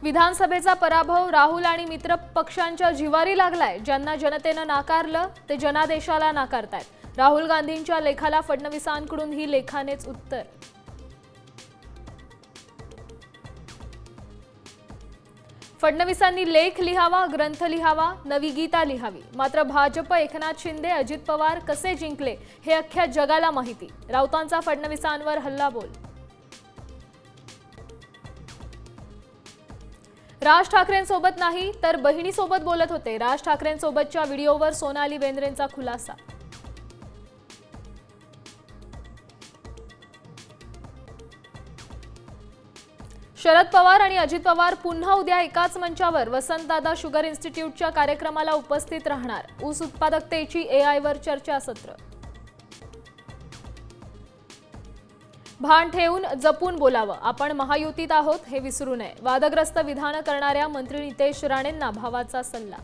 विधानसभेचा पराभव राहुल आणि मित्र पक्षांच्या जिवारी लागलाय। ज्यांना जनतेने नाकारलं ते जनादेशाला नाकारतायत। राहुल गांधींच्या लेखाला फडणवीसांकडून ही लेखानेच उत्तर। फडणवीसांनी लेख लिहावा, ग्रंथ लिहावा, नवी गीता लिहावी। मात्र भाजप, एकनाथ शिंदे, अजित पवार कसे जिंकले हे अख्ख्या जगाला माहिती। राऊतांचा फडणवीसांवर हल्लाबोल। राज ठाकरेंसोबत नाही तर बहिणीसोबत बोलत होते। राज ठाकरेंसोबतच्या व्हिडिओवर सोनाली बेंद्रेंचा खुलासा। शरद पवार आणि अजित पवार पुन्हा उद्या एकाच मंचावर वसंतदादा शुगर इन्स्टिट्यूटच्या कार्यक्रमाला उपस्थित राहणार। ऊस उत्पादकतेची एआयवर चर्चासत्र। भान ठेवून जपून बोलावं, आपण महायुतीत आहोत हे विसरू नये। वादग्रस्त विधान करणाऱ्या मंत्री नितेश राणेंना भावाचा सल्ला।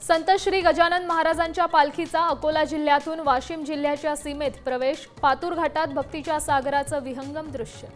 संत श्री गजानन महाराजांच्या पालखीचा अकोला जिल्ह्यातून वाशिम जिल्ह्याच्या सीमेत प्रवेश। पातूर घाटात भक्तीच्या सागराचं विहंगम दृश्य।